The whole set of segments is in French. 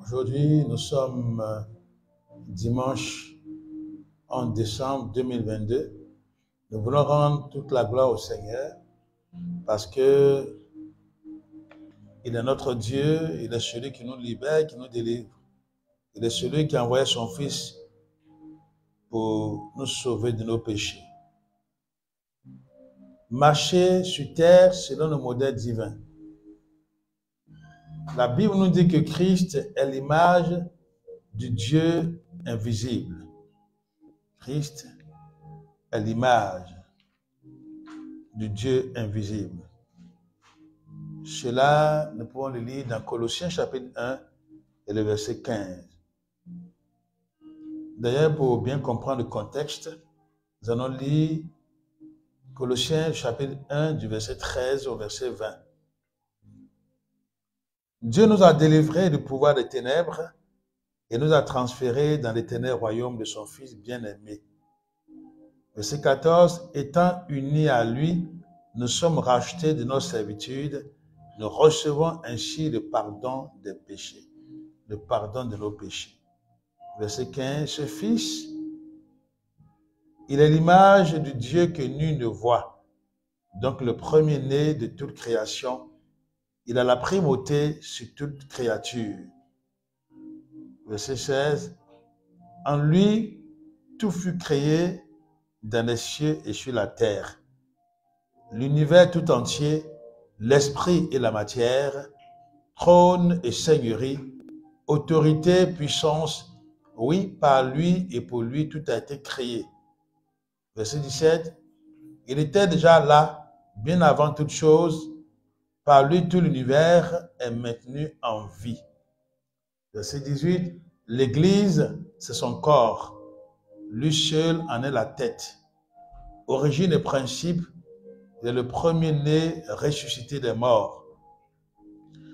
Aujourd'hui, nous sommes dimanche 11 décembre 2022. Nous voulons rendre toute la gloire au Seigneur parce que il est notre Dieu, il est celui qui nous libère, qui nous délivre. Il est celui qui a envoyé son Fils pour nous sauver de nos péchés. Marcher sur terre selon le modèle divin. La Bible nous dit que Christ est l'image du Dieu invisible. Christ est l'image du Dieu invisible. Cela, nous pouvons le lire dans Colossiens chapitre 1 et le verset 15. D'ailleurs, pour bien comprendre le contexte, nous allons lire Colossiens chapitre 1 du verset 13 au verset 20. Dieu nous a délivrés du pouvoir des ténèbres et nous a transférés dans l'éternel royaume de son Fils bien-aimé. Verset 14, étant unis à lui, nous sommes rachetés de nos servitudes, nous recevons ainsi le pardon des péchés, le pardon de nos péchés. Verset 15, ce Fils, il est l'image du Dieu que nul ne voit, donc le premier-né de toute création. Il a la primauté sur toute créature. Verset 16, en lui, tout fut créé dans les cieux et sur la terre. L'univers tout entier, l'esprit et la matière, trône et seigneurie, autorité, puissance, oui, par lui et pour lui, tout a été créé. Verset 17, il était déjà là, bien avant toute chose, par lui tout l'univers est maintenu en vie. Verset 18, l'Église, c'est son corps, lui seul en est la tête. Origine et principe, il est le premier-né ressuscité des morts.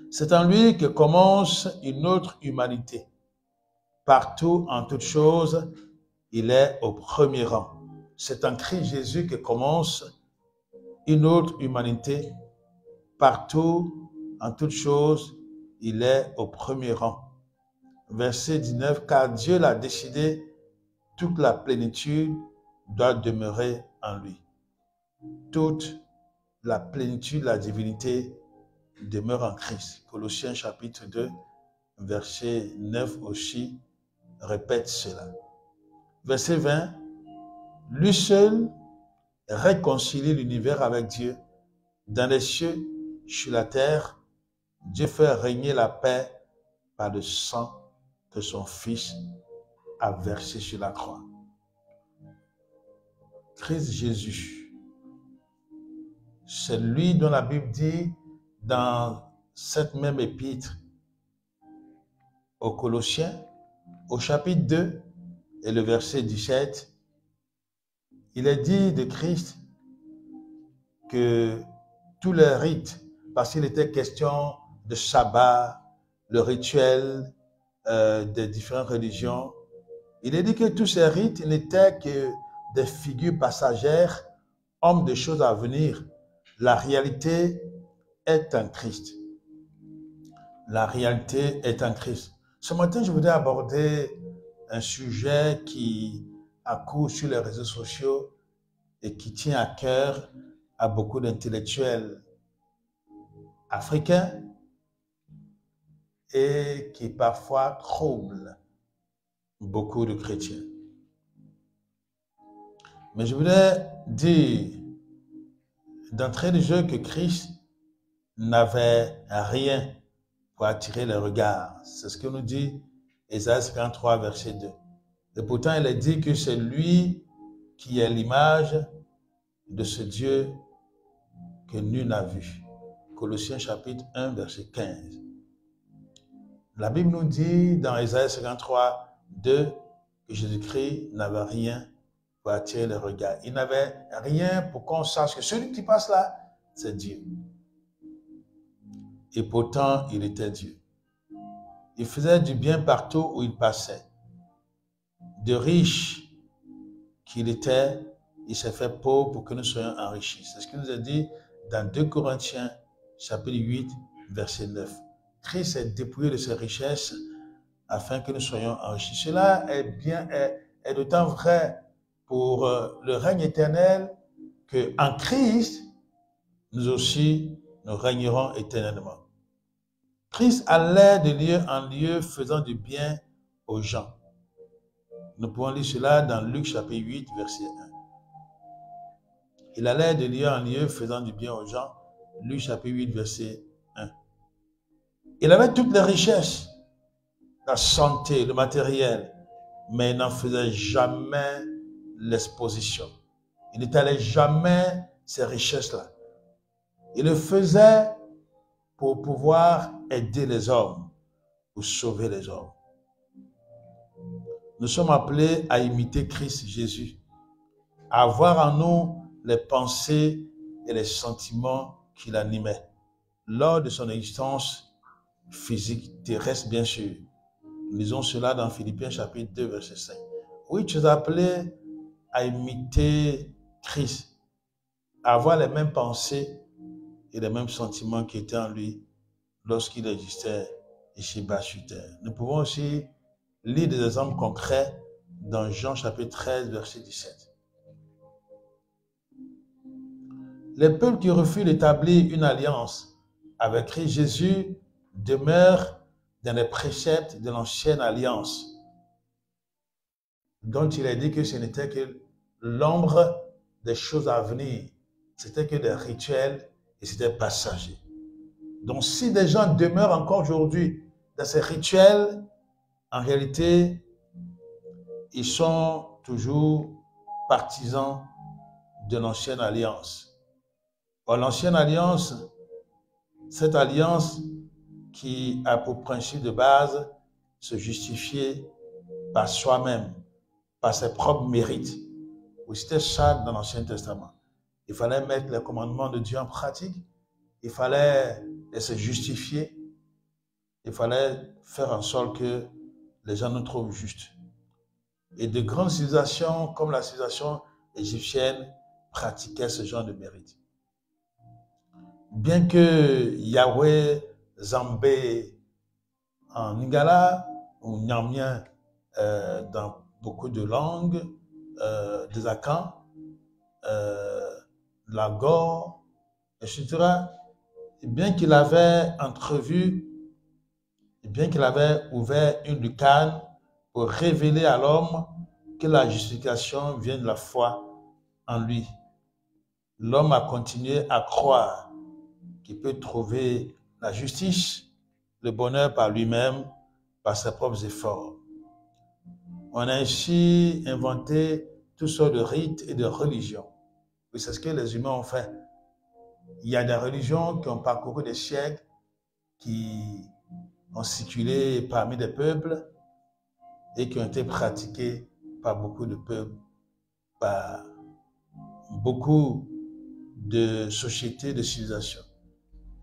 C'est en lui que commence une autre humanité. Partout, en toutes choses, il est au premier rang. C'est en Christ Jésus que commence une autre humanité. Partout, en toutes choses, il est au premier rang. Verset 19, car Dieu l'a décidé, toute la plénitude doit demeurer en lui. Toute la plénitude de la divinité demeure en Christ. Colossiens chapitre 2, verset 9 aussi, répète cela. Verset 20, lui seul réconcilie l'univers avec Dieu. Dans les cieux, sur la terre, Dieu fait régner la paix par le sang que son Fils a versé sur la croix. Christ Jésus, c'est lui dont la Bible dit dans cette même épître aux Colossiens, au chapitre 2 et le verset 17, il est dit de Christ que tous les rites, parce qu'il était question de sabbat, le rituel des différentes religions, il est dit que tous ces rites n'étaient que des figures passagères, hommes de choses à venir. La réalité est en Christ. La réalité est en Christ. Ce matin, je voudrais aborder un sujet qui accourt sur les réseaux sociaux et qui tient à cœur à beaucoup d'intellectuels africains et qui parfois trouble beaucoup de chrétiens. Mais je voudrais dire d'entrée de jeu que Christ n'avait rien pour attirer les regards. C'est ce que nous dit Ésaïe 53, verset 2. Et pourtant, il est dit que c'est lui qui est l'image de ce Dieu que nul n'a vu. Colossiens chapitre 1, verset 15. La Bible nous dit dans Ésaïe 53, 2 que Jésus-Christ n'avait rien pour attirer les regards. Il n'avait rien pour qu'on sache que celui qui passe là, c'est Dieu. Et pourtant, il était Dieu. Il faisait du bien partout où il passait. De riche qu'il était, il s'est fait pauvre pour que nous soyons enrichis. C'est ce qu'il nous a dit dans 2 Corinthiens, chapitre 8, verset 9. Christ s'est dépouillé de ses richesses afin que nous soyons enrichis. Cela est d'autant vrai pour le règne éternel qu'en Christ, nous aussi, nous régnerons éternellement. Christ allait de lieu en lieu faisant du bien aux gens. Nous pouvons lire cela dans Luc chapitre 8, verset 1. Il allait de lieu en lieu faisant du bien aux gens. Luc chapitre 8, verset 1. Il avait toutes les richesses, la santé, le matériel, mais il n'en faisait jamais l'exposition. Il n'étalait jamais ces richesses-là. Il le faisait pour pouvoir aider les hommes, pour sauver les hommes. Nous sommes appelés à imiter Christ Jésus, à avoir en nous les pensées et les sentiments qu'il animait lors de son existence physique, terrestre bien sûr. Nous lisons cela dans Philippiens chapitre 2, verset 5. Oui, tu es appelé à imiter Christ, à avoir les mêmes pensées et les mêmes sentiments qui étaient en lui lorsqu'il existait ici bas sur terre. Nous pouvons aussi lire des exemples concrets dans Jean chapitre 13, verset 17. Les peuples qui refusent d'établir une alliance avec Christ Jésus demeurent dans les préceptes de l'ancienne alliance, dont il a dit que ce n'était que l'ombre des choses à venir, c'était que des rituels et c'était passager. Donc si des gens demeurent encore aujourd'hui dans ces rituels, en réalité, ils sont toujours partisans de l'ancienne alliance. Or, l'ancienne alliance, cette alliance qui a pour principe de base se justifier par soi-même, par ses propres mérites. Oui, c'était ça dans l'Ancien Testament. Il fallait mettre les commandements de Dieu en pratique, il fallait se justifier, il fallait faire en sorte que les gens nous trouvent justes. Et de grandes civilisations, comme la civilisation égyptienne, pratiquaient ce genre de mérite. Bien que Yahweh, Zambé, en Lingala, ou Nyamien dans beaucoup de langues, des Akans, Lagor, etc., et bien qu'il avait entrevu, et bien qu'il avait ouvert une lucarne pour révéler à l'homme que la justification vient de la foi en lui. L'homme a continué à croire qu'il peut trouver la justice, le bonheur par lui-même, par ses propres efforts. On a ainsi inventé toutes sortes de rites et de religions. Et c'est ce que les humains ont fait. Il y a des religions qui ont parcouru des siècles, qui ont circulé parmi des peuples et qui ont été pratiquées par beaucoup de peuples, par beaucoup de sociétés, de civilisations.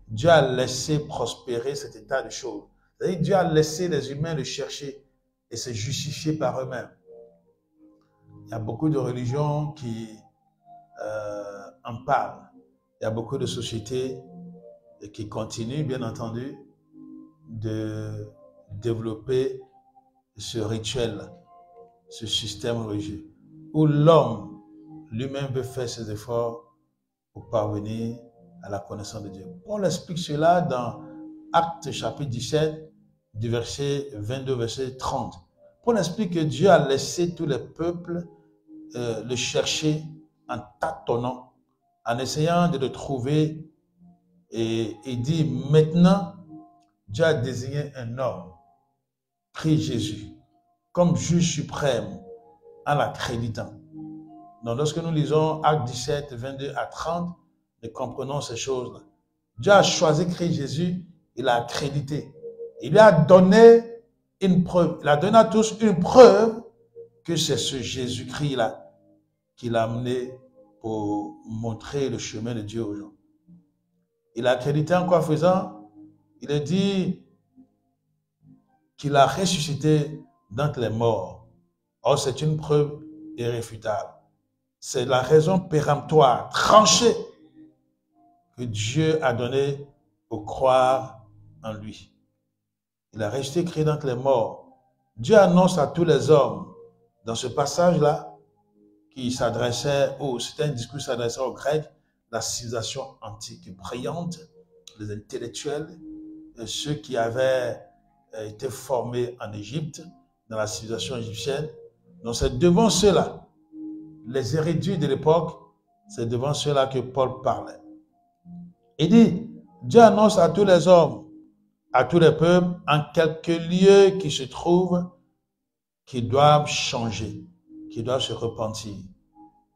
Dieu a laissé prospérer cet état de choses. C'est-à-dire Dieu a laissé les humains le chercher et se justifier par eux-mêmes. Il y a beaucoup de religions qui en parlent. Il y a beaucoup de sociétés qui continuent, bien entendu, de développer ce rituel, ce système religieux, où l'homme lui-même veut faire ses efforts pour parvenir à la connaissance de Dieu. Paul explique cela dans Actes chapitre 17, du verset 22, verset 30. Paul explique que Dieu a laissé tous les peuples le chercher en tâtonnant, en essayant de le trouver, et dit maintenant, Dieu a désigné un homme, Christ Jésus, comme juge suprême en l'accréditant. Donc lorsque nous lisons Actes 17, 22 à 30, nous comprenons ces choses-là. Dieu a choisi Christ Jésus, il l'a accrédité. Il lui a donné une preuve. Il a donné à tous une preuve que c'est ce Jésus-Christ-là qu'il a amené pour montrer le chemin de Dieu aux gens. Il a accrédité en quoi faisant? Il a dit qu'il a ressuscité d'entre les morts. Or, c'est une preuve irréfutable. C'est la raison péremptoire, tranchée, que Dieu a donnée pour croire en lui. Il a ressuscité Christ d'entre les morts. Dieu annonce à tous les hommes, dans ce passage-là, qui s'adressait, c'était un discours qui s'adressait aux Grecs, la civilisation antique brillante, les intellectuels, ceux qui avaient été formés en Égypte, dans la civilisation égyptienne. Donc c'est devant ceux-là, les érudits de l'époque, c'est devant ceux-là que Paul parlait. Il dit, Dieu annonce à tous les hommes, à tous les peuples, en quelque lieu qui se trouvent, qui doivent changer, qui doivent se repentir.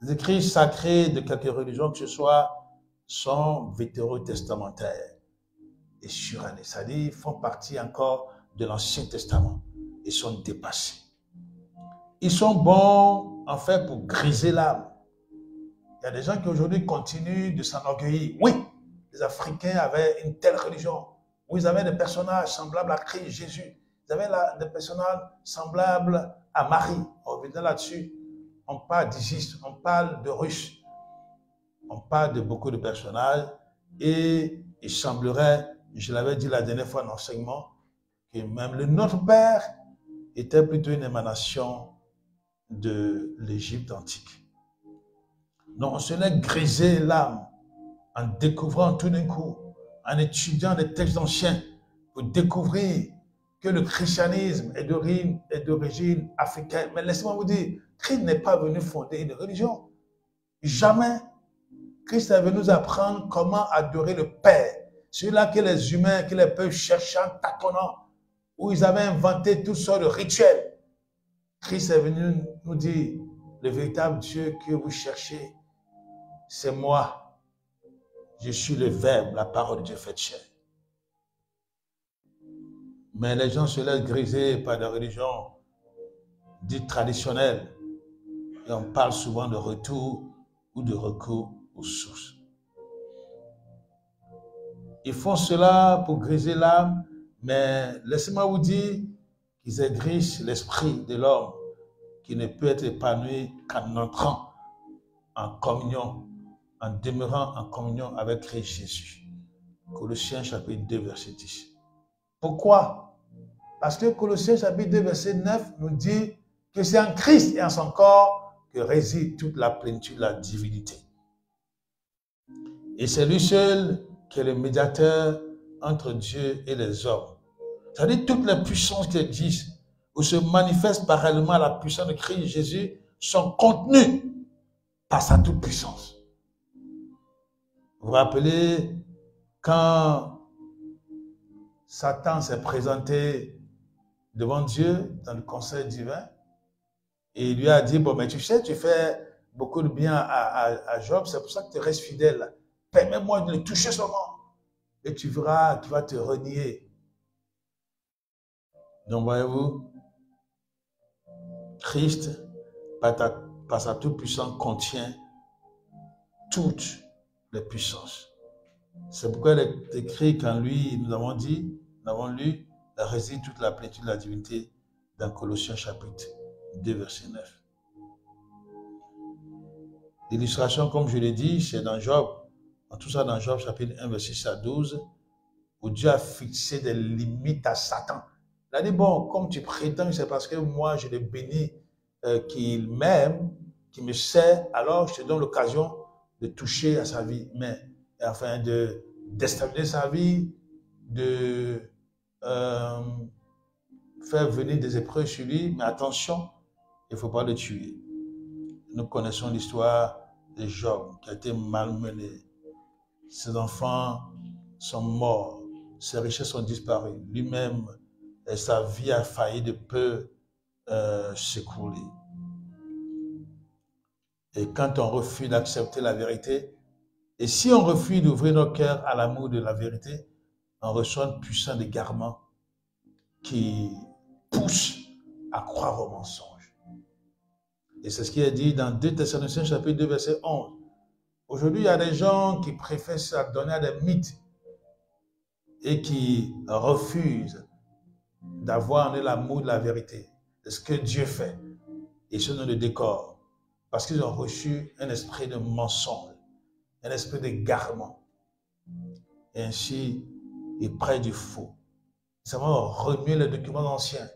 Les écrits sacrés de quelque religion que ce soit sont vétérotestamentaires et surannés, c'est-à-dire font partie encore de l'Ancien Testament et sont dépassés. Ils sont bons en fait pour griser l'âme. Il y a des gens qui aujourd'hui continuent de s'enorgueillir. Oui, les Africains avaient une telle religion, où ils avaient des personnages semblables à Christ, Jésus. Ils avaient des personnages semblables à Marie. On revient là-dessus. On parle d'Isis, on parle de Russes, on parle de beaucoup de personnages. Et il semblerait, je l'avais dit la dernière fois en enseignement, que même le Notre Père était plutôt une émanation de l'Égypte antique. Donc on se laisse griser l'âme en découvrant tout d'un coup, en étudiant les textes anciens, pour découvrir que le christianisme est d'origine africaine. Mais laissez-moi vous dire, Christ n'est pas venu fonder une religion. Jamais. Christ est venu nous apprendre comment adorer le Père. Celui-là que les humains, que les peuples cherchaient en tâtonnant, où ils avaient inventé toutes sortes de rituels. Christ est venu nous dire, le véritable Dieu que vous cherchez, c'est moi. Je suis le Verbe, la parole de Dieu faite chair. Mais les gens se laissent griser par des religions dites traditionnelles. Et on parle souvent de retour ou de recours aux sources. Ils font cela pour griser l'âme, mais laissez-moi vous dire qu'ils aigrisent l'esprit de l'homme qui ne peut être épanoui qu'en entrant en communion, en demeurant en communion avec Christ Jésus. Colossiens chapitre 2, verset 10. Pourquoi? Parce que Colossiens chapitre 2, verset 9 nous dit que c'est en Christ et en son corps que réside toute la plénitude de la divinité. Et c'est lui seul qui est le médiateur entre Dieu et les hommes. C'est-à-dire toutes les puissances qui existent ou se manifestent parallèlement à la puissance de Christ Jésus sont contenues par sa toute puissance. Vous vous rappelez quand Satan s'est présenté devant Dieu dans le conseil divin et il lui a dit, bon, mais tu sais, tu fais beaucoup de bien à Job, c'est pour ça que tu restes fidèle. Permets-moi de le toucher seulement et tu verras, tu vas te renier. Donc, voyez-vous, Christ, par sa toute-puissance, contient toutes les puissances. C'est pourquoi il est écrit qu'en lui, nous avons lu, réside toute la plénitude de la divinité dans Colossiens chapitre 2, verset 9. L'illustration, comme je l'ai dit, c'est dans Job. Tout ça dans Job chapitre 1, verset 6 à 12, où Dieu a fixé des limites à Satan. Il a dit, bon, comme tu prétends, c'est parce que moi, je le bénis, qu'il m'aime, qu'il me sert, alors je te donne l'occasion de toucher à sa vie, mais afin de déstabiliser sa vie, de faire venir des épreuves sur lui, mais attention, il ne faut pas le tuer. Nous connaissons l'histoire de Job qui a été malmené. Ses enfants sont morts, ses richesses sont disparues. Lui-même, sa vie a failli de peu s'écrouler. Et quand on refuse d'accepter la vérité, et si on refuse d'ouvrir nos cœurs à l'amour de la vérité, on reçoit un puissant égarement qui pousse à croire au mensonge. Et c'est ce qui est dit dans 2 Thessaloniciens chapitre 2, verset 11. Aujourd'hui, il y a des gens qui préfèrent s'adonner à des mythes et qui refusent d'avoir en eux l'amour de la vérité, de ce que Dieu fait. Et ce n'est le décor. Parce qu'ils ont reçu un esprit de mensonge, un esprit d'égarement. Et ainsi, ils prennent du faux. Ils savent remuer les documents anciens,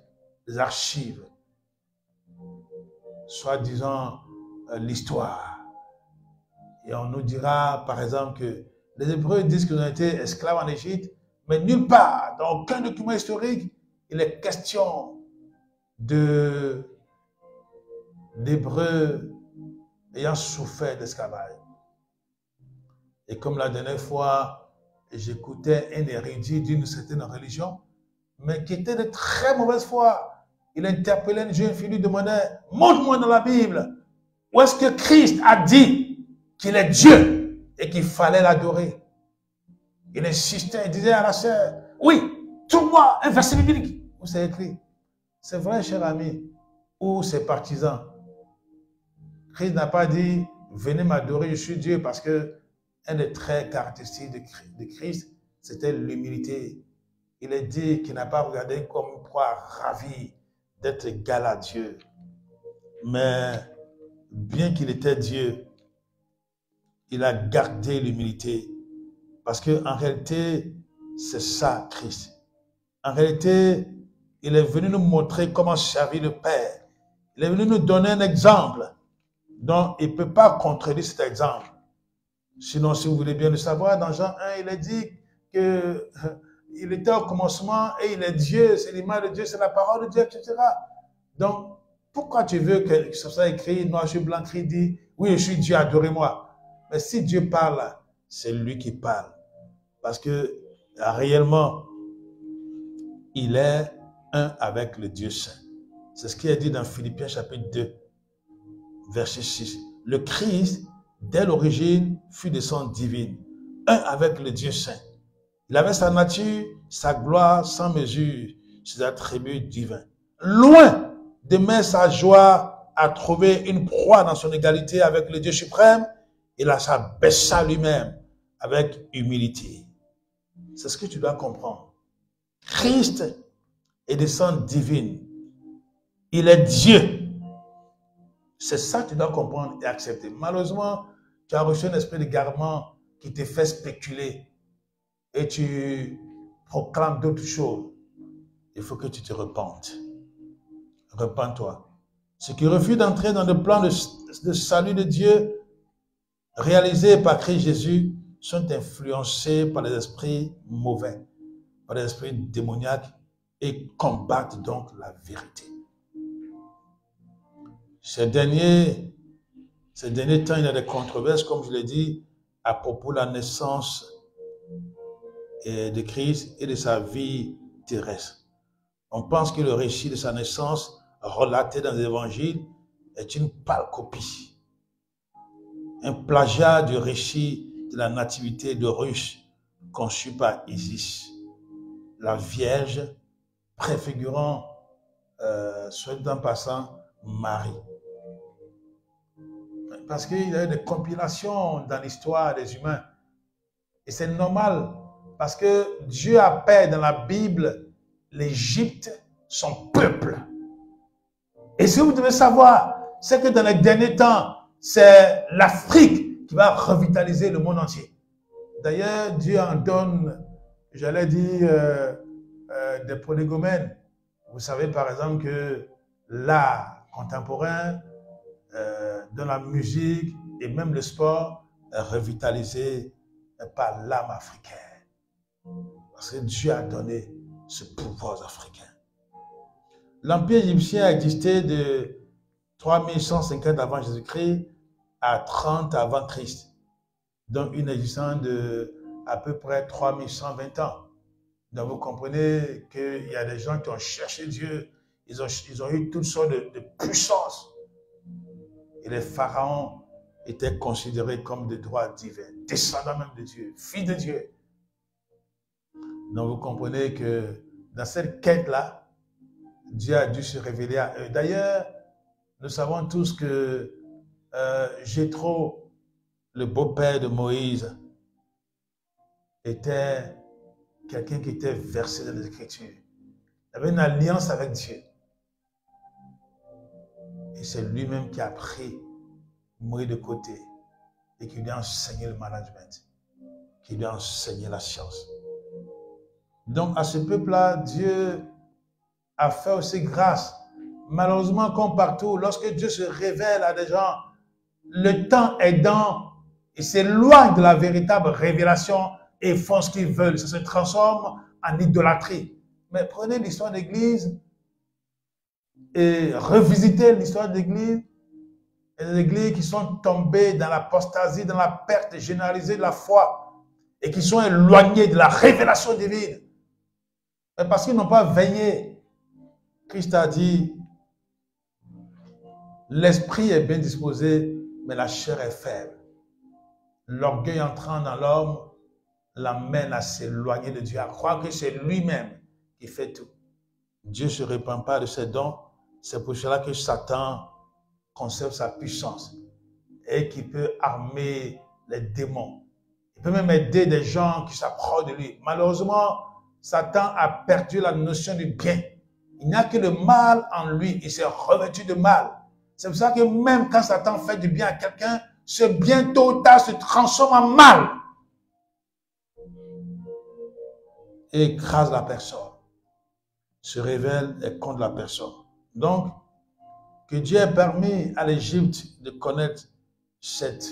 les archives, soi-disant l'histoire. Et on nous dira, par exemple, que les Hébreux disent qu'ils ont été esclaves en Égypte, mais nulle part, dans aucun document historique, il est question d'Hébreux ayant souffert d'esclavage. Et comme la dernière fois, j'écoutais un érudit d'une certaine religion, mais qui était de très mauvaise foi. Il interpellait une jeune fille, lui demandait, montre-moi dans la Bible, où est-ce que Christ a dit qu'il est Dieu et qu'il fallait l'adorer. Il insistait, il disait à la sœur, oui, trouve-moi un verset biblique où c'est écrit. C'est vrai, cher ami, ou ses partisans. Christ n'a pas dit, venez m'adorer, je suis Dieu, parce que un des traits caractéristiques de Christ, c'était l'humilité. Il est dit qu'il n'a pas regardé comme une proie ravie d'être égal à Dieu. Mais bien qu'il était Dieu, il a gardé l'humilité. Parce qu'en réalité, c'est ça Christ. En réalité, il est venu nous montrer comment servir le Père. Il est venu nous donner un exemple dont il ne peut pas contredire cet exemple. Sinon, si vous voulez bien le savoir, dans Jean 1, il est dit qu'il était au commencement et il est Dieu, c'est l'image de Dieu, c'est la parole de Dieu, etc. Donc, pourquoi tu veux que ce soit écrit, noir sur blanc, qui dit, oui, je suis Dieu, adorez-moi. Mais si Dieu parle, c'est lui qui parle. Parce que réellement, il est un avec le Dieu Saint. C'est ce qui est dit dans Philippiens chapitre 2, verset 6. Le Christ, dès l'origine, fut de sang divine, un avec le Dieu Saint. Il avait sa nature, sa gloire sans mesure, ses attributs divins. Loin de mettre sa joie à trouver une proie dans son égalité avec le Dieu suprême, il s'abaissa lui-même avec humilité. C'est ce que tu dois comprendre. Christ est de sang divine. Il est Dieu. C'est ça que tu dois comprendre et accepter. Malheureusement, tu as reçu un esprit d'égarement qui te fait spéculer et tu proclames d'autres choses. Il faut que tu te repentes. Repends-toi. Ceux qui refusent d'entrer dans le plan de salut de Dieu réalisé par Christ Jésus sont influencés par les esprits mauvais, par les esprits démoniaques et combattent donc la vérité. Ces derniers temps, il y a des controverses, comme je l'ai dit, à propos de la naissance de Christ et de sa vie terrestre. On pense que le récit de sa naissance, relaté dans les évangiles, est une pâle copie, un plagiat du récit de la nativité de Russe, conçu par Isis, la Vierge préfigurant, soit en passant, Marie. Parce qu'il y a eu des compilations dans l'histoire des humains. Et c'est normal, parce que Dieu appelle dans la Bible l'Égypte son peuple. Et ce que vous devez savoir, c'est que dans les derniers temps, c'est l'Afrique qui va revitaliser le monde entier. D'ailleurs, Dieu en donne, j'allais dire, des prolégomènes. Vous savez par exemple que l'art contemporain, dans la musique et même le sport, est revitalisé par l'âme africaine. Parce que Dieu a donné ce pouvoir aux Africains. L'Empire égyptien a existé de 3150 avant Jésus-Christ à 30 avant Christ. Donc une existence de à peu près 3120 ans. Donc vous comprenez qu'il y a des gens qui ont cherché Dieu, ils ont eu toutes sortes de puissances. Et les pharaons étaient considérés comme de droit divin, descendants même de Dieu, fils de Dieu. Donc vous comprenez que dans cette quête-là, Dieu a dû se révéler à eux. D'ailleurs, nous savons tous que Jéthro, le beau-père de Moïse, était quelqu'un qui était versé dans les Écritures. Il avait une alliance avec Dieu. Et c'est lui-même qui a pris Moïse de côté et qui lui a enseigné le management, qui lui a enseigné la science. Donc à ce peuple-là, Dieu a fait aussi grâce. Malheureusement, comme partout, lorsque Dieu se révèle à des gens, le temps aidant, ils s'éloignent de la véritable révélation et font ce qu'ils veulent. Ça se transforme en idolâtrie. Mais prenez l'histoire d'Église et revisitez l'histoire d'Église. Et les églises qui sont tombées dans l'apostasie, dans la perte généralisée de la foi et qui sont éloignées de la révélation divine. Et parce qu'ils n'ont pas veillé, Christ a dit, l'esprit est bien disposé, mais la chair est faible. L'orgueil entrant dans l'homme l'amène à s'éloigner de Dieu, à croire que c'est lui-même qui fait tout. Dieu ne se répand pas de ses dons. C'est pour cela que Satan conserve sa puissance et qui peut armer les démons. Il peut même aider des gens qui s'approchent de lui. Malheureusement, Satan a perdu la notion du bien. Il n'y a que le mal en lui. Il s'est revêtu de mal. C'est pour ça que même quand Satan fait du bien à quelqu'un, ce bien tôt ou tard se transforme en mal et écrase la personne, se révèle et contre la personne. Donc, que Dieu ait permis à l'Égypte de connaître cette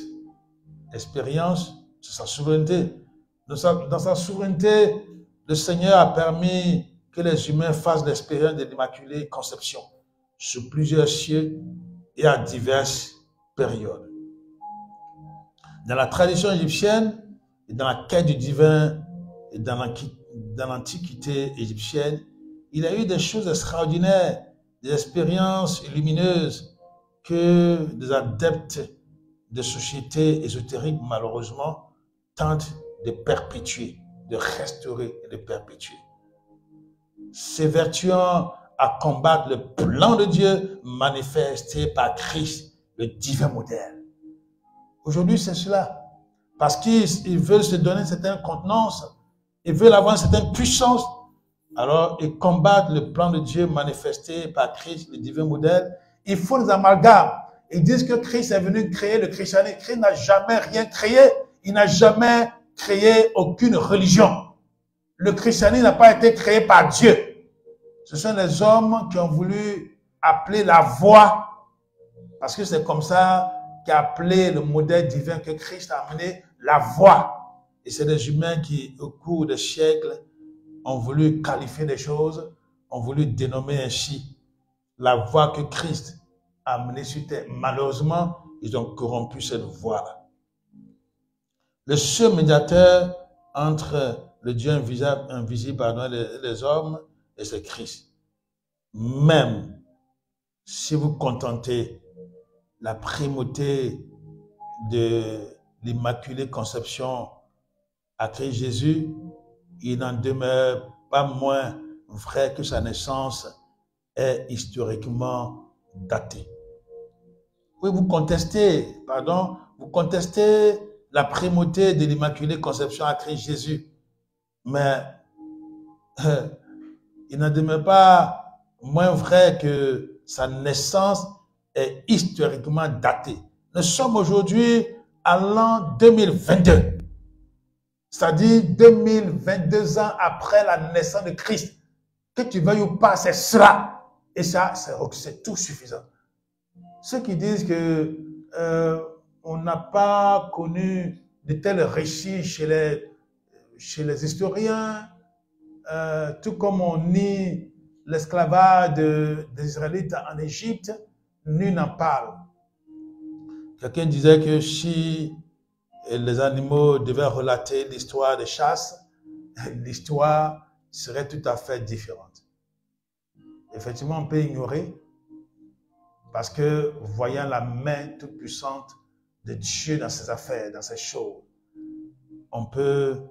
expérience, c'est sa souveraineté. Dans sa souveraineté, le Seigneur a permis que les humains fassent l'expérience de l'Immaculée Conception sur plusieurs siècles et à diverses périodes. Dans la tradition égyptienne et dans la quête du divin et dans l'Antiquité égyptienne, il y a eu des choses extraordinaires, des expériences lumineuses que des adeptes de sociétés ésotériques, malheureusement, tentent de perpétuer, de restaurer et de perpétuer. S'évertuant à combattre le plan de Dieu manifesté par Christ, le divin modèle. Aujourd'hui, c'est cela. Parce qu'ils veulent se donner une certaine contenance, ils veulent avoir une certaine puissance. Alors, ils combattent le plan de Dieu manifesté par Christ, le divin modèle. Ils font des amalgames. Ils disent que Christ est venu créer le christianisme. Christ n'a jamais rien créé. Il n'a jamais créé aucune religion. Le christianisme n'a pas été créé par Dieu. Ce sont les hommes qui ont voulu appeler la voie, parce que c'est comme ça qu'a appelé le modèle divin que Christ a amené, la voie. Et c'est des humains qui, au cours des siècles, ont voulu qualifier des choses, ont voulu dénommer ainsi la voie que Christ a amenée sur terre. Malheureusement, ils ont corrompu cette voie-là. Le seul médiateur entre le Dieu invisible et les hommes, et c'est Christ. Même si vous contentez la primauté de l'Immaculée Conception à Christ Jésus, il n'en demeure pas moins vrai que sa naissance est historiquement datée. Oui, vous contestez la primauté de l'Immaculée Conception à Christ Jésus, mais il n'en demeure pas moins vrai que sa naissance est historiquement datée. Nous sommes aujourd'hui à l'an 2022. C'est-à-dire 2022 ans après la naissance de Christ. Que tu veuilles ou pas, c'est cela. Et ça, c'est tout suffisant. Ceux qui disent que on n'a pas connu de tels récits chez les historiens, tout comme on nie l'esclavage des Israélites en Égypte, nul n'en parle. Quelqu'un disait que si les animaux devaient relater l'histoire des chasses, l'histoire serait tout à fait différente. Effectivement, on peut ignorer parce que voyant la main toute puissante de Dieu dans ses affaires, dans ses choses, on peut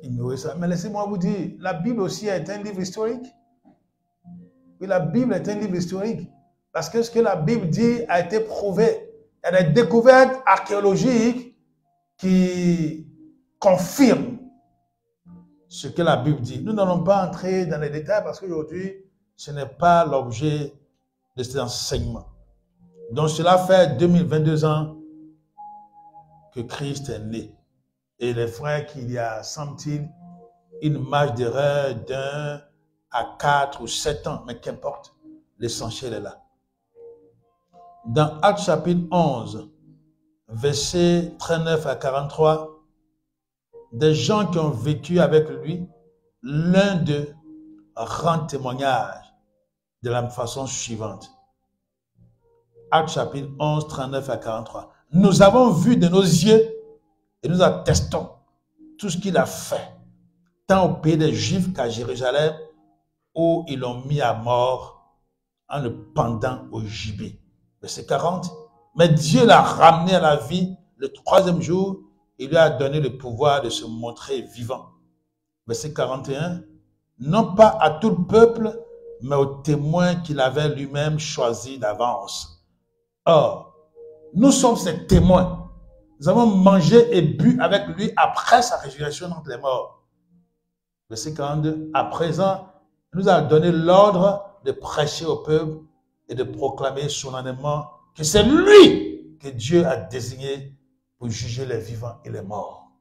ignorer ça. Mais laissez-moi vous dire, la Bible aussi est un livre historique. Oui, la Bible est un livre historique parce que ce que la Bible dit a été prouvé. Il y a des découvertes archéologiques qui confirme ce que la Bible dit. Nous n'allons pas entrer dans les détails parce qu'aujourd'hui, ce n'est pas l'objet de cet enseignement. Donc cela fait 2022 ans que Christ est né. Et les frères qu'il y a, semble-t-il, une marge d'erreur d'un à 4 ou 7 ans, mais qu'importe, l'essentiel est là. Dans Actes chapitre 11, versets 39 à 43, des gens qui ont vécu avec lui, l'un d'eux rend témoignage de la façon suivante. Actes chapitre 11, 39 à 43. Nous avons vu de nos yeux et nous attestons tout ce qu'il a fait, tant au pays des Juifs qu'à Jérusalem, où ils l'ont mis à mort en le pendant au gibet. Verset 40. Mais Dieu l'a ramené à la vie le 3e jour. Il lui a donné le pouvoir de se montrer vivant. Verset 41. Non pas à tout le peuple, mais aux témoins qu'il avait lui-même choisis d'avance. Or, nous sommes ses témoins. Nous avons mangé et bu avec lui après sa résurrection d'entre les morts. Verset 42. À présent, il nous a donné l'ordre de prêcher au peuple et de proclamer solennellement que c'est lui que Dieu a désigné pour juger les vivants et les morts.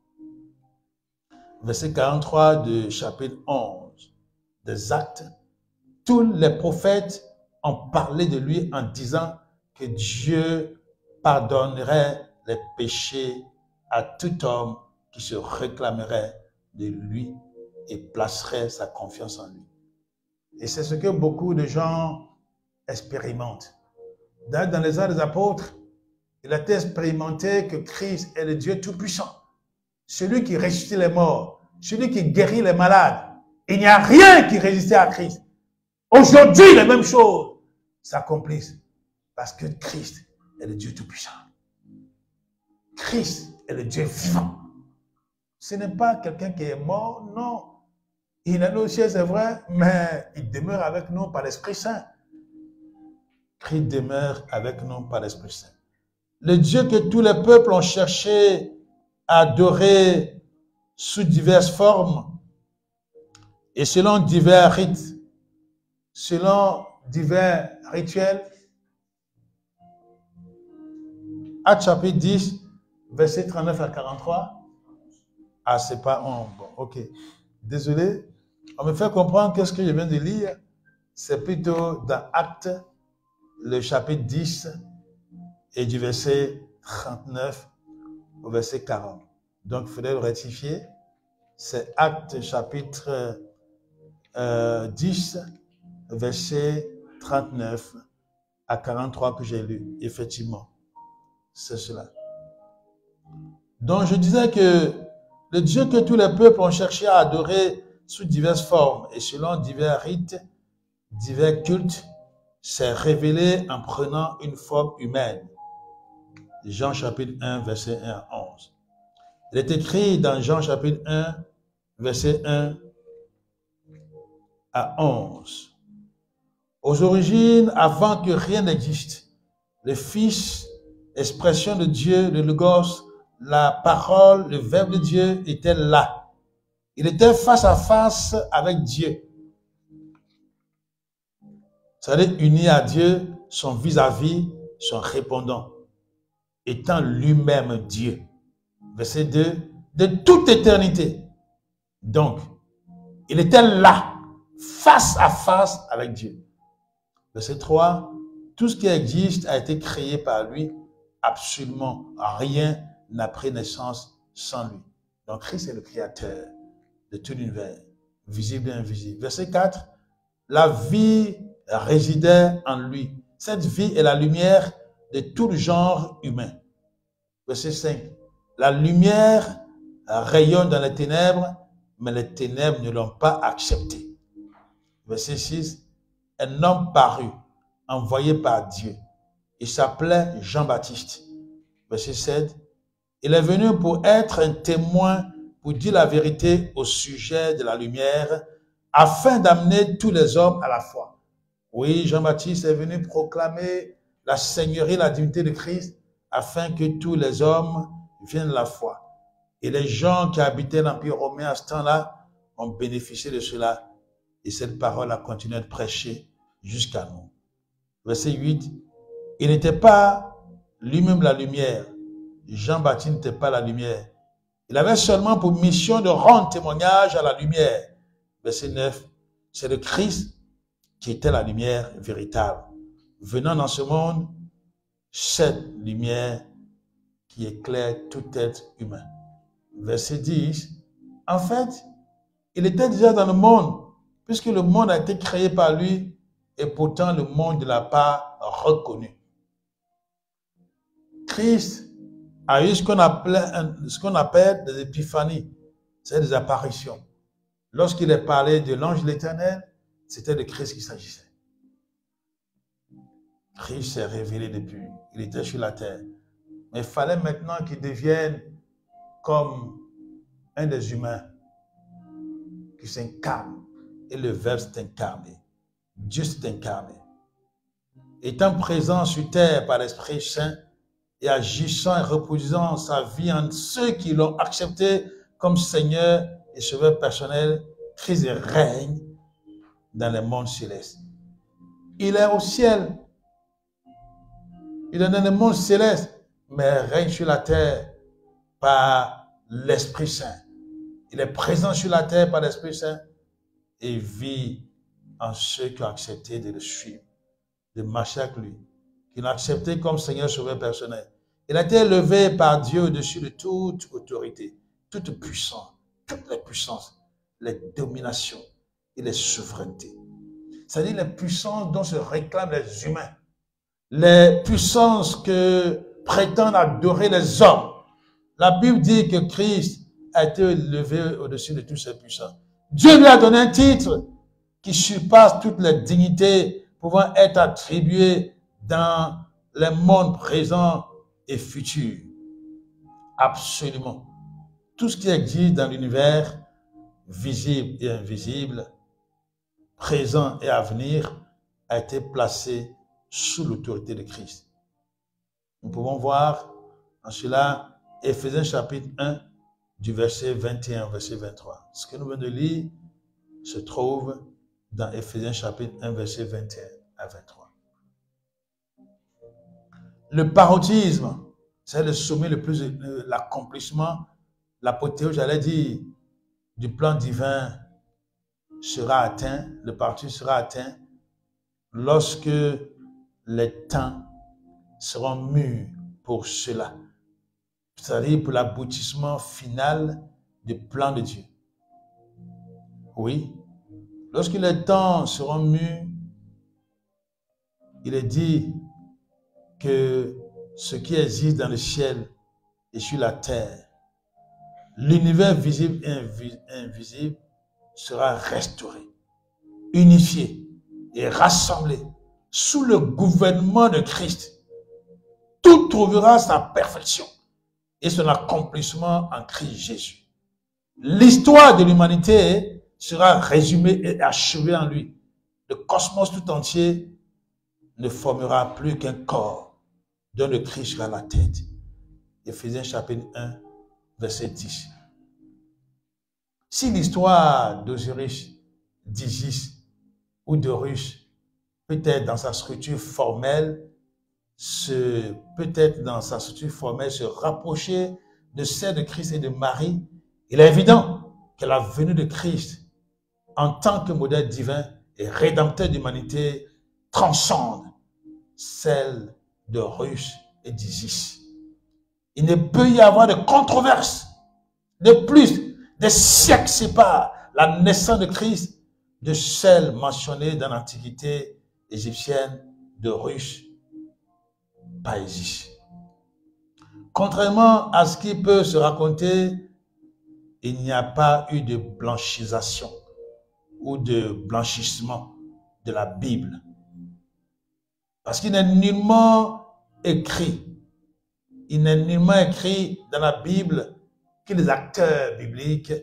Verset 43 du chapitre 11 des Actes. Tous les prophètes ont parlé de lui en disant que Dieu pardonnerait les péchés à tout homme qui se réclamerait de lui et placerait sa confiance en lui. Et c'est ce que beaucoup de gens expérimentent. Dans les Actes des Apôtres, il a été expérimenté que Christ est le Dieu Tout-Puissant, celui qui ressuscite les morts, celui qui guérit les malades. Il n'y a rien qui résistait à Christ. Aujourd'hui, les mêmes choses s'accomplissent parce que Christ est le Dieu Tout-Puissant. Christ est le Dieu vivant. Ce n'est pas quelqu'un qui est mort, non. Il est au ciel, c'est vrai, mais il demeure avec nous par l'Esprit Saint. Christ demeure avec nous par l'Esprit Saint. Le Dieu que tous les peuples ont cherché à adorer sous diverses formes et selon divers rites, selon divers rituels. Actes chapitre 10, verset 39 à 43. Ah, c'est pas... bon, ok. Désolé. On me fait comprendre que ce que je viens de lire, c'est plutôt dans Actes, le chapitre 10, et du verset 39 au verset 40. Donc, il faudrait le rectifier. C'est Actes chapitre 10, verset 39 à 43 que j'ai lu. Effectivement, c'est cela. Donc, je disais que le Dieu que tous les peuples ont cherché à adorer sous diverses formes et selon divers rites, divers cultes, s'est révélé en prenant une forme humaine. Jean chapitre 1, verset 1 à 11. Il est écrit dans Jean chapitre 1, verset 1 à 11. Aux origines, avant que rien n'existe, le Fils, expression de Dieu, le Logos, la parole, le Verbe de Dieu était là. Il était face à face avec Dieu. C'est-à-dire uni à Dieu, son vis-à-vis, son répondant, étant lui-même Dieu. Verset 2, de toute éternité. Donc, il était là, face à face avec Dieu. Verset 3, tout ce qui existe a été créé par lui, absolument rien n'a pris naissance sans lui. Donc, Christ est le créateur de tout l'univers, visible et invisible. Verset 4, la vie résidait en lui. Cette vie est la lumière de tout le genre humain. Verset 5, la lumière rayonne dans les ténèbres, mais les ténèbres ne l'ont pas accepté. Verset 6, un homme parut, envoyé par Dieu. Il s'appelait Jean-Baptiste. Verset 7, il est venu pour être un témoin, pour dire la vérité au sujet de la lumière, afin d'amener tous les hommes à la foi. Oui, Jean-Baptiste est venu proclamer la seigneurie, la divinité de Christ, afin que tous les hommes viennent à la foi. Et les gens qui habitaient l'Empire romain à ce temps-là ont bénéficié de cela. Et cette parole a continué à être prêchée jusqu'à nous. Verset 8. Il n'était pas lui-même la lumière. Jean-Baptiste n'était pas la lumière. Il avait seulement pour mission de rendre témoignage à la lumière. Verset 9. C'est le Christ qui était la lumière véritable. Venant dans ce monde, cette lumière qui éclaire tout être humain. Verset 10. En fait, il était déjà dans le monde, puisque le monde a été créé par lui, et pourtant le monde ne l'a pas reconnu. Christ a eu ce qu'on appelle des épiphanies, c'est des apparitions. Lorsqu'il est parlé de l'ange de l'Éternel, c'était de Christ qu'il s'agissait. Christ s'est révélé depuis, il était sur la terre. Mais il fallait maintenant qu'il devienne comme un des humains qui s'incarne. Et le Verbe s'est incarné. Dieu s'est incarné. Étant présent sur terre par l'Esprit Saint et agissant et reposant sa vie en ceux qui l'ont accepté comme Seigneur et Sauveur personnel, Christ règne dans les mondes célestes. Il est au ciel. Il est dans les mondes célestes, mais règne sur la terre par l'Esprit Saint. Il est présent sur la terre par l'Esprit Saint et vit en ceux qui ont accepté de le suivre, de marcher avec lui, qui l'ont accepté comme Seigneur Sauveur personnel. Il a été élevé par Dieu au-dessus de toute autorité, toute puissance, toutes les puissances, les dominations et les souverainetés. C'est-à-dire les puissances dont se réclament les humains, les puissances que prétendent adorer les hommes. La Bible dit que Christ a été élevé au-dessus de toutes ces puissances. Dieu lui a donné un titre qui surpasse toutes les dignités pouvant être attribuées dans les mondes présents et futurs. Absolument. Tout ce qui existe dans l'univers, visible et invisible, présent et à venir, a été placé sous l'autorité de Christ. Nous pouvons voir en cela Éphésiens chapitre 1 du verset 21 au verset 23. Ce que nous venons de lire se trouve dans Éphésiens chapitre 1 verset 21 à 23. Le parodisme, c'est le sommet le plus, l'accomplissement, l'apothéose, j'allais dire, du plan divin sera atteint, le parodisme sera atteint lorsque les temps seront mûrs pour cela, c'est-à-dire pour l'aboutissement final du plan de Dieu. Oui, lorsque les temps seront mûrs, il est dit que ce qui existe dans le ciel et sur la terre, l'univers visible et invisible sera restauré, unifié et rassemblé sous le gouvernement de Christ. Tout trouvera sa perfection et son accomplissement en Christ Jésus. L'histoire de l'humanité sera résumée et achevée en lui. Le cosmos tout entier ne formera plus qu'un corps dont le Christ sera la tête. Éphésiens chapitre 1, verset 10. Si l'histoire d'Osiris, d'Isis ou d'Horus peut-être dans sa structure formelle, se rapprocher de celle de Christ et de Marie, il est évident que la venue de Christ en tant que modèle divin et rédempteur d'humanité transcende celle d'Horus et d'Isis. Il ne peut y avoir de controverse. De plus, des siècles séparent la naissance de Christ de celle mentionnée dans l'Antiquité égyptienne d'Horus par Isis. Contrairement à ce qui peut se raconter, il n'y a pas eu de blanchisation ou de blanchissement de la Bible. Parce qu'il n'est nullement écrit dans la Bible que les acteurs bibliques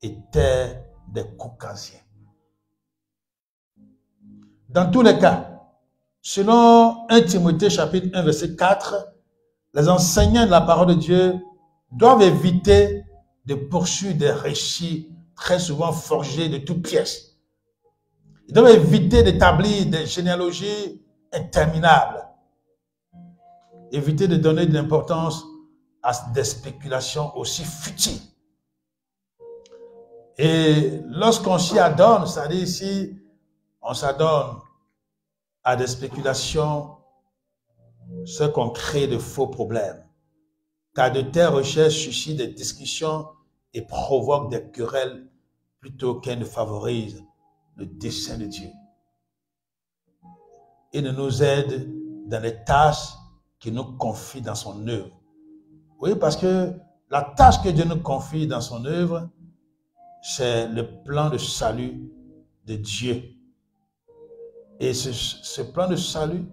étaient des Caucasiens. Dans tous les cas, selon 1 Timothée chapitre 1 verset 4, les enseignants de la parole de Dieu doivent éviter de poursuivre des récits très souvent forgés de toutes pièces. Ils doivent éviter d'établir des généalogies interminables. Éviter de donner de l'importance à des spéculations aussi futiles. Et lorsqu'on s'y adonne, c'est-à-dire ici, on s'adonne à des spéculations, ce qu'on crée de faux problèmes. Car de telles recherches suscitent des discussions et provoquent des querelles plutôt qu'elles ne favorisent le dessein de Dieu. Et ne nous aide dans les tâches qu'il nous confie dans son œuvre. Oui, parce que la tâche que Dieu nous confie dans son œuvre, c'est le plan de salut de Dieu. Et ce plan de salut,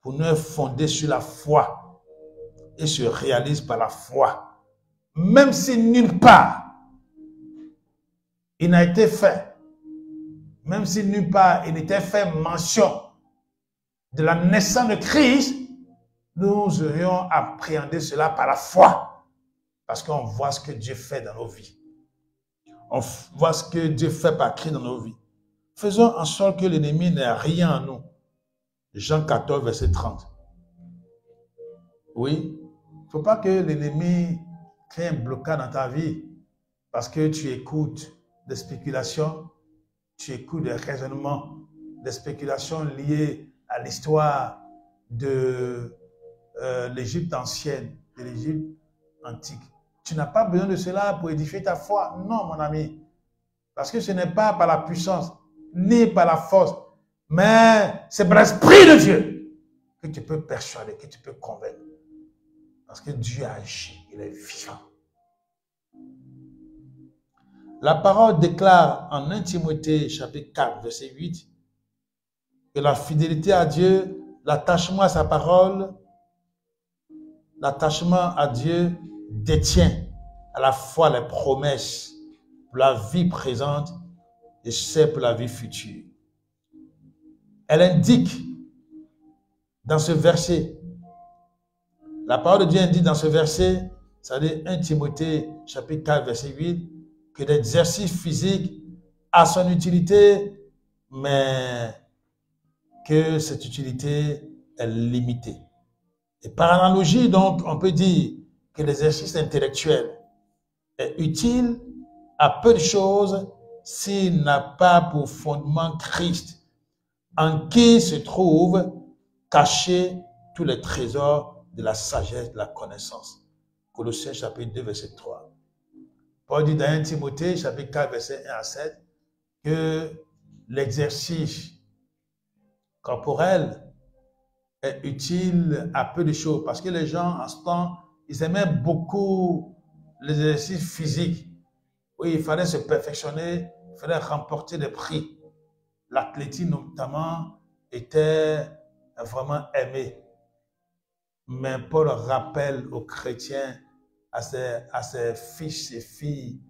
pour nous, est fondé sur la foi et se réalise par la foi. Même si nulle part il n'a été fait, même si nulle part il n'était fait mention de la naissance de Christ, nous aurions appréhendé cela par la foi. Parce qu'on voit ce que Dieu fait dans nos vies. On voit ce que Dieu fait par Christ dans nos vies. Faisons en sorte que l'ennemi n'ait rien en nous. Jean 14, verset 30. Oui, il ne faut pas que l'ennemi crée un blocage dans ta vie parce que tu écoutes des spéculations, tu écoutes des raisonnements, des spéculations liées à l'histoire de l'Égypte ancienne, de l'Égypte antique. Tu n'as pas besoin de cela pour édifier ta foi. Non, mon ami. Parce que ce n'est pas par la puissance, ni par la force, mais c'est par l'Esprit de Dieu que tu peux persuader, que tu peux convaincre. Parce que Dieu a agi, il est vivant. La parole déclare en 1 Timothée chapitre 4, verset 8, que la fidélité à Dieu, l'attachement à sa parole, l'attachement à Dieu détient à la fois les promesses pour la vie présente et celles pour la vie future. Elle indique dans ce verset, la parole de Dieu indique dans ce verset, c'est-à-dire 1 Timothée chapitre 4 verset 8, que l'exercice physique a son utilité, mais que cette utilité est limitée. Et par analogie, donc, on peut dire que l'exercice intellectuel est utile à peu de choses s'il n'a pas pour fondement Christ, en qui se trouvent cachés tous les trésors de la sagesse, de la connaissance. Colossiens chapitre 2, verset 3. Paul dit dans 1 Timothée chapitre 4, verset 1 à 7, que l'exercice corporel est utile à peu de choses. Parce que les gens, en ce temps, ils aimaient beaucoup l'exercice physique. Oui, il fallait se perfectionner, il fallait remporter des prix. L'athlétisme, notamment, était vraiment aimé. Mais Paul rappelle aux chrétiens, à ses fils et filles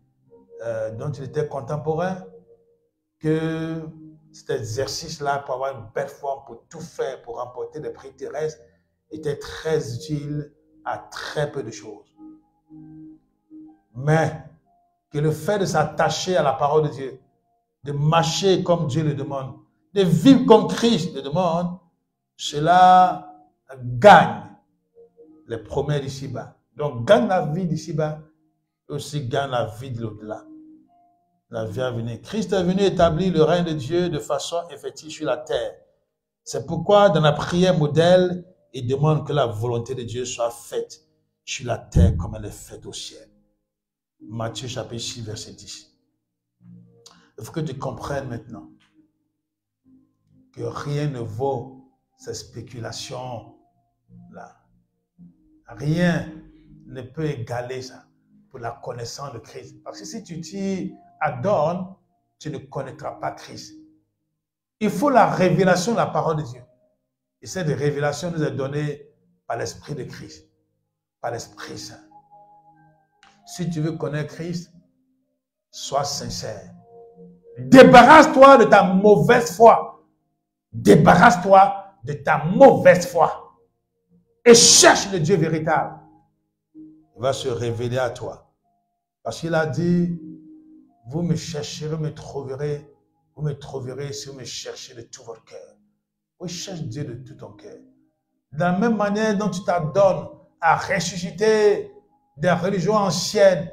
dont il était contemporain, que cet exercice-là, pour avoir une belle forme, pour tout faire, pour remporter des prix terrestres, était très utile à très peu de choses. Mais que le fait de s'attacher à la parole de Dieu, de marcher comme Dieu le demande, de vivre comme Christ le demande, cela gagne les promesses d'ici-bas. Donc, gagne la vie d'ici-bas et aussi gagne la vie de l'au-delà. La vie à venir. Christ est venu établir le règne de Dieu de façon effective sur la terre. C'est pourquoi dans la prière modèle, il demande que la volonté de Dieu soit faite sur la terre comme elle est faite au ciel. Matthieu chapitre 6, verset 10. Il faut que tu comprennes maintenant que rien ne vaut ces spéculations-là. Rien ne peut égaler ça pour la connaissance de Christ. Parce que si tu t'y adonnes, tu ne connaîtras pas Christ. Il faut la révélation de la parole de Dieu. Et cette révélation nous est donnée par l'Esprit de Christ, par l'Esprit Saint. Si tu veux connaître Christ, sois sincère. Débarrasse-toi de ta mauvaise foi. Débarrasse-toi de ta mauvaise foi. Et cherche le Dieu véritable. Il va se révéler à toi. Parce qu'il a dit, vous me chercherez, vous me trouverez si vous me cherchez de tout votre cœur. Oui, cherche Dieu de tout ton cœur. De la même manière dont tu t'adonnes à ressusciter des religions anciennes,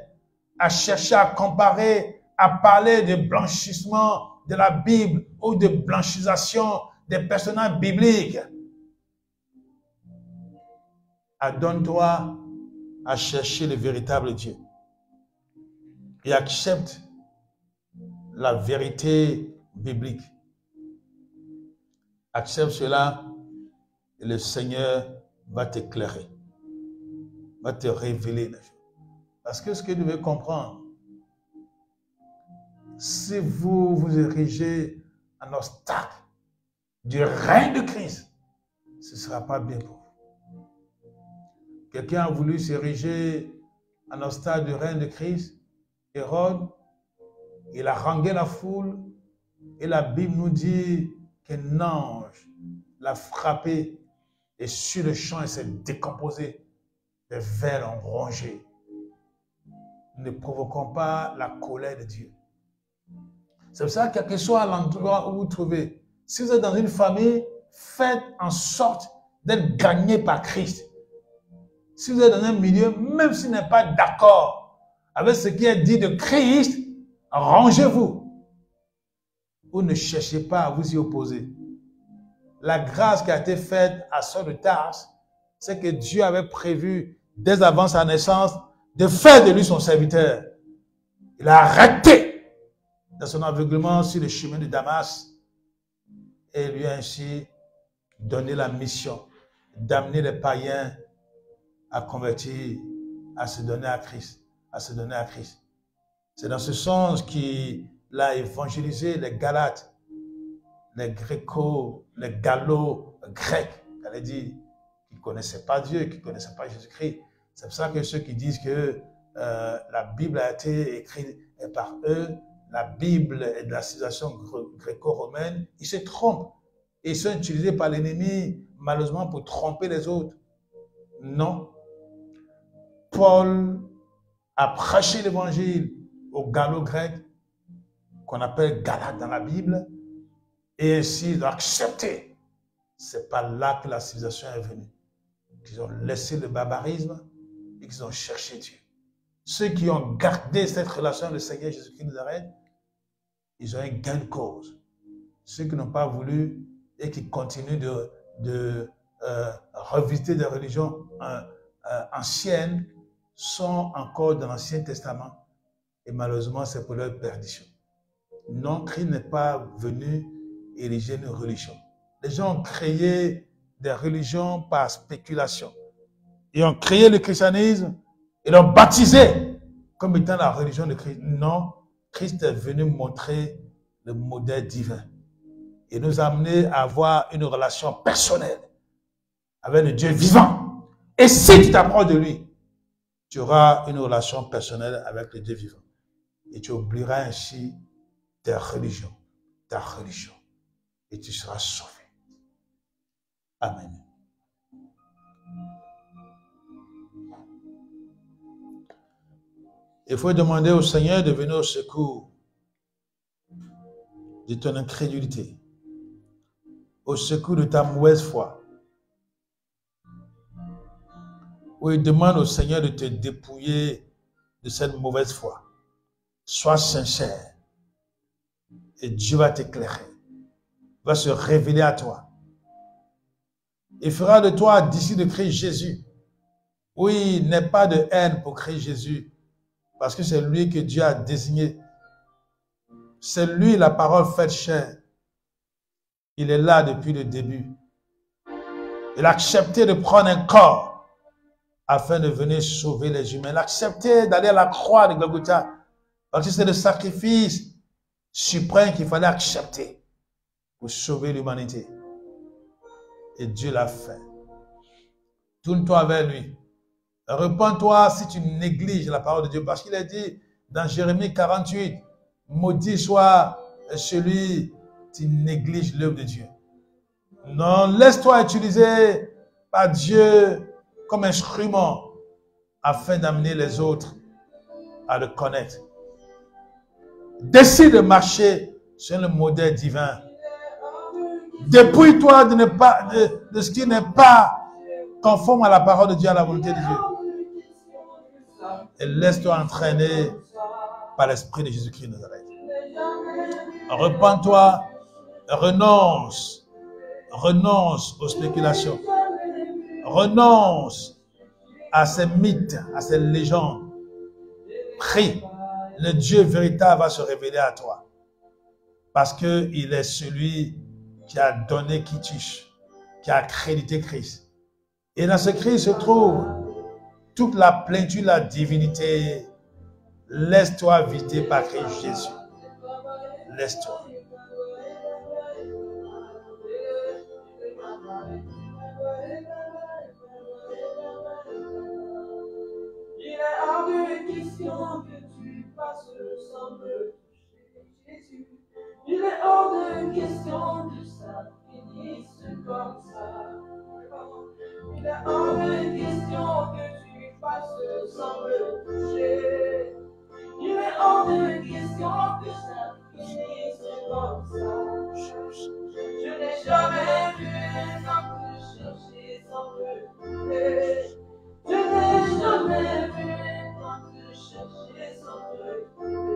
à chercher à comparer, à parler de blanchissement de la Bible ou de blanchisation des personnages bibliques. Adonne-toi à chercher le véritable Dieu et accepte la vérité biblique. Accepte cela et le Seigneur va t'éclairer, va te révéler les choses. Parce que ce que vous devez comprendre, si vous vous érigez en obstacle du règne de Christ, ce ne sera pas bien pour vous. Quelqu'un a voulu s'ériger en obstacle du règne de Christ. Hérode, il a harangué la foule et la Bible nous dit qu'un ange l'a frappé et sur le champ il s'est décomposé. Les vers ont rongé. Ne provoquons pas la colère de Dieu. C'est pour ça que quel que soit l'endroit où vous vous trouvez, si vous êtes dans une famille, faites en sorte d'être gagné par Christ. Si vous êtes dans un milieu, même s'il n'est pas d'accord avec ce qui est dit de Christ, rangez-vous. Vous ne cherchez pas à vous y opposer. La grâce qui a été faite à Saul de Tarse, c'est que Dieu avait prévu, dès avant sa naissance, de faire de lui son serviteur. Il a arrêté dans son aveuglement sur le chemin de Damas et lui a ainsi donné la mission d'amener les païens à convertir, à se donner à Christ, C'est dans ce sens qu'il a évangélisé les Galates, les Grécos, les Gallo-Grecs, qu'elle dit, qui ne connaissaient pas Dieu, qui ne connaissaient pas Jésus-Christ. C'est pour ça que ceux qui disent que la Bible a été écrite par eux, la Bible est de la civilisation gréco-romaine, ils se trompent. Et ils sont utilisés par l'ennemi, malheureusement, pour tromper les autres. Non. Paul a prêché l'évangile aux Gallo-Grecs, qu'on appelle Galates dans la Bible, et ainsi ils ont accepté. C'est pas là que la civilisation est venue. Ils ont laissé le barbarisme et qu'ils ont cherché Dieu. Ceux qui ont gardé cette relation avec le Seigneur Jésus-Christ nous arrête, ils ont un gain de cause. Ceux qui n'ont pas voulu et qui continuent de revisiter des religions anciennes sont encore dans l'Ancien Testament et malheureusement c'est pour leur perdition. Non, Christ n'est pas venu ériger une religion. Les gens ont créé des religions par spéculation. Ils ont créé le christianisme et l'ont baptisé comme étant la religion de Christ. Non, Christ est venu montrer le modèle divin et nous amener à avoir une relation personnelle avec le Dieu vivant. Et si tu t'approches de lui, tu auras une relation personnelle avec le Dieu vivant. Et tu oublieras ainsi ta religion. Et tu seras sauvé. Amen. Il faut demander au Seigneur de venir au secours de ton incrédulité, au secours de ta mauvaise foi. Oui, demande au Seigneur de te dépouiller de cette mauvaise foi. Sois sincère et Dieu va t'éclairer, va se révéler à toi. Il fera de toi un disciple de Christ Jésus. Oui, n'aie pas de haine pour Christ Jésus, parce que c'est lui que Dieu a désigné. C'est lui la parole faite chair. Il est là depuis le début. Il a accepté de prendre un corps afin de venir sauver les humains. Il a accepté d'aller à la croix de Golgotha, parce que c'est le sacrifice suprême qu'il fallait accepter pour sauver l'humanité. Et Dieu l'a fait. Tourne-toi vers lui. Repends-toi si tu négliges la parole de Dieu. Parce qu'il a dit dans Jérémie 48, maudit soit celui qui néglige l'œuvre de Dieu. Non, laisse-toi utiliser par Dieu comme instrument afin d'amener les autres à le connaître. Décide de marcher sur le modèle divin. Dépouille-toi de ce qui n'est pas conforme à la parole de Dieu, à la volonté de Dieu. Et laisse-toi entraîner par l'Esprit de Jésus-Christ de Nazareth. Repends-toi, renonce aux spéculations, renonce à ces mythes, à ces légendes. Prie, le Dieu véritable va se révéler à toi. Parce qu'il est celui qui a donné Kitish, qui a accrédité Christ. Et dans ce Christ se trouve toute la plénitude de la divinité. Laisse-toi visiter par Christ Jésus. Laisse-toi. Il est hors de question que tu passes sans me toucher, Jésus. Il est hors de question que ça finisse comme ça. Il est hors de question que tu passes sans me toucher. Il est hors de question que ça finisse comme ça. Je n'ai jamais vu un homme te chercher sans me toucher. Je n'ai jamais vu un homme te chercher sans me toucher.